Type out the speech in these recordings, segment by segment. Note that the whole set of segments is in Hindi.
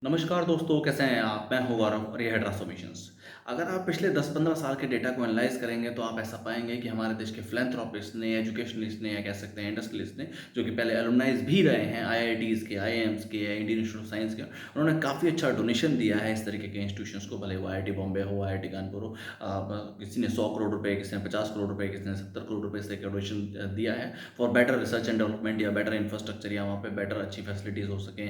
नमस्कार दोस्तों, कैसे हैं आप? मैं हूँ गौरव और ये है ट्रांसफॉर्मेशंस। अगर आप पिछले 10-15 साल के डेटा को एनालाइज़ करेंगे तो आप ऐसा पाएँगे कि हमारे देश के फिलैंथ्रोपिस्ट ने, एजुकेशनिस्ट ने या कह सकते हैं इंडस्ट्रियलिस्ट ने, जो कि पहले एलुमनाइज़ भी रहे हैं आईआईटीज़ के, आईआईएम्स के या इंडियन इंस्टीट्यूट ऑफ साइंस के, उन्होंने काफ़ी अच्छा डोनेशन दिया है इस तरीके के इंस्टीट्यूशंस को, भले वो आईआईटी बॉम्बे हो, आईआईटी कानपुर हो। किसी ने 100 करोड़ रुपए, किसी ने 50 करोड़ रुपए, किसी ने 70 करोड़ रुपए से डोनेशन दिया है for better research and development या बेटर इंफ्रास्ट्रक्चर या वहाँ पे बेटर अच्छी फैसिलिटीज़ हो सकें।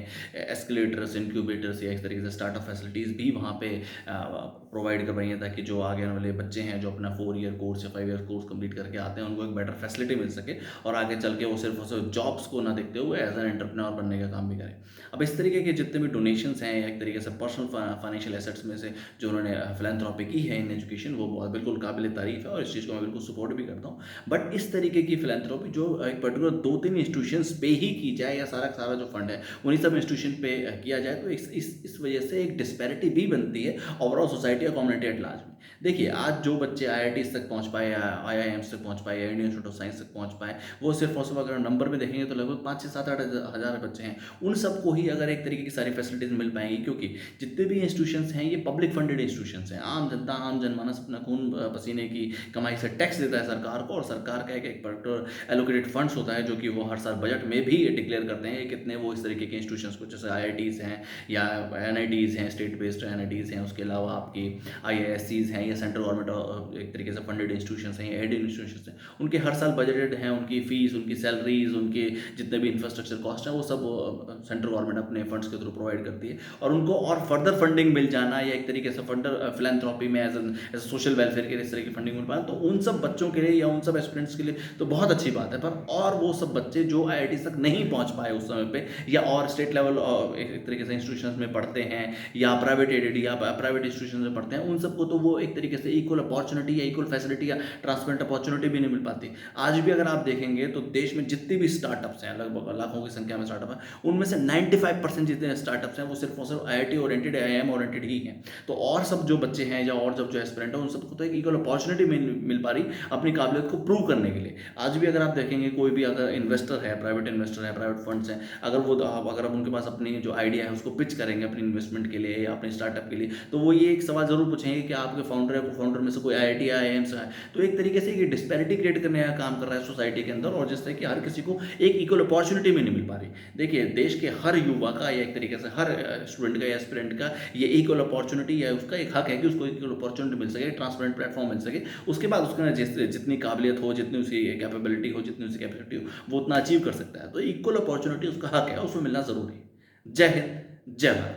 एस्केलेटर्स, इनक्यूबेटर्स या इस तरीके से स्टार्टअप फैसिलिटीज़ भी वहाँ पे प्रोवाइड कर रही हैं, ताकि जो आगे आने वाले बच्चे हैं जो अपना 4 ईयर कोर्स या 5 ईयर कोर्स कंप्लीट करके आते हैं, उनको एक बेटर फैसिलिटी मिल सके और आगे चल के वो सिर्फ और सिर्फ जॉब्स को ना देखते हुए एज एन एंटरप्रेन्योर बनने का काम भी करें। अब इस तरीके के जितने भी डोनेशंस हैं या एक तरीके से पर्सनल फाइनेंशियल एसेट्स में से जो उन्होंने फिलैंथ्रोपी की है इन एजुकेशन, वो बहुत बिल्कुल काबिल तारीफ है और इस चीज़ को मैं बिल्कुल सपोर्ट भी करता हूँ। बट इस तरीके की फिलैंथ्रोपी जो एक पर्टिकुलर 2-3 इंस्टीट्यूशंस पे ही की जाए या सारा का सारा जो फंड है उन्हीं सब इंस्टीट्यूशन पे किया जाए, तो इस वजह से एक डिस्पैरिटी भी बनती है ओवरऑल सोसाइटी और कम्युनिटी एट लार्ज में। देखिए, आज जो बच्चे आईआईटीज़ तक पहुँच पाए या आईआईएम्स तक पहुँच पाए या इंडियन इंस्टीट्यूट ऑफ साइंस तक पहुँच पाए, वो सिर्फ और सिर्फ अगर नंबर में देखेंगे तो लगभग 5 से 7 8 हज़ार बच्चे हैं। उन सबको ही अगर एक तरीके की सारी फैसिलिटीज़ मिल पाएँगी, क्योंकि जितने भी इंस्टीट्यूशंस हैं ये पब्लिक फंडेड इंस्टीट्यूशंस हैं। आम जनता, आम जनमानस अपना खून पसीने की कमाई से टैक्स देता है सरकार को, और सरकार का एक पर्टिकुलर एलोकेटेड फंड्स होता है जो कि वो हर साल बजट में भी डिक्लेयर करते हैं कि कितने वो इस तरीके के इंस्टीट्यूशंस को, जैसे आईआईटीज़ हैं या एनआईटीज़ हैं, स्टेट बेस्ड एनआईटीज़ हैं, उसके अलावा आपकी आईआईएससीज़ हैं या सेंट्रल गवर्नमेंट एक तरीके से फंडेड इंस्टीट्यूशंस हैं या एडेड इंस्टीट्यूशंस हैं, उनके हर साल बजटेड हैं, उनकी फ़ीस, उनकी सैलरीज़, उनके जितने भी इंफ्रास्ट्रक्चर कॉस्ट हैं, वो सब सेंट्रल गवर्नमेंट अपने फंड्स के थ्रू प्रोवाइड करती है। और उनको और फर्दर फंडिंग मिल जाना या एक तरीके से फर्दर फिलैंथ्रोपी में एज सोशल वेलफेयर के लिए इस तरह की फंडिंग मिल पाना, तो उन सब बच्चों के लिए या उन सब एस्पिरेंट्स के लिए तो बहुत अच्छी बात है। पर और वो सब बच्चे जो आईआईटी तक नहीं पहुँच पाए उस समय पे, या और स्टेट लेवल एक तरीके से इंस्टीट्यूशंस में पढ़ते हैं या प्राइवेट एडेड या प्राइवेट इंस्टीट्यूशंस में पढ़ते हैं, उन सबको तो वो एक तरीके से इक्वल अपॉर्चुनिटी या इक्वल फैसिलिटी या ट्रांसपेरेंट अपॉर्चुनिटी भी नहीं मिल पाती। आज भी अगर आप देखेंगे तो देश में जितनी भी स्टार्टअप्स हैं, लगभग लाखों की संख्या में स्टार्टअप हैं, उनमें से 95% जितने स्टार्टअप्स हैं वो सिर्फ और सिर्फ आईआईटी ओरिएंटेड, आईआईएम ओरिएंटेड ही हैं। तो और सब जो बच्चे हैं या और सब जो एस्पिरेंट हैं, उन सबको तो एक इक्वल अपॉर्चुनिटी मिल पा रही अपनी काबिलियत को प्रूव करने के लिए। आज भी अगर आप देखेंगे, कोई भी अगर इन्वेस्टर है, प्राइवेट फंड्स हैं, अगर आप उनके पास अपनी जो आइडिया है उसको पिच करेंगे अपनी इन्वेस्टमेंट के लिए या अपने स्टार्टअप के लिए, तो वो ये एक सवाल ज़रूर पूछेंगे कि आपके फाउंडर है, फाउंडर में से कोई आईआईटी या आईआईएम से है। तो एक तरीके से ये डिस्पैरिटी क्रिएट करने का काम कर रहा है सोसाइटी के अंदर, और जिससे कि हर किसी को एक इक्वल अपॉर्चुनिटी भी नहीं मिल पा रही। देखिए, देश के हर युवा का या एक तरीके से हर स्टूडेंट का या एस्पिरेंट का ये इक्वल अपॉर्चुनिटी या उसका एक हक है कि उसको इक्वल अपॉर्चुनिटी मिल सके, ट्रांसपेरेंट प्लेटफॉर्म मिल सके। उसके बाद उसके अंदर जितनी काबिलियत हो, जितनी उसकी कैपेबिलिटी हो, जितनी उसकी कैपेसिटी हो, वो उतना अचीव कर सकता है। तो इक्वल अपॉर्चुनिटी उसका हक है, उसको मिलना ज़रूरी है। जय हिंद, जय भारत।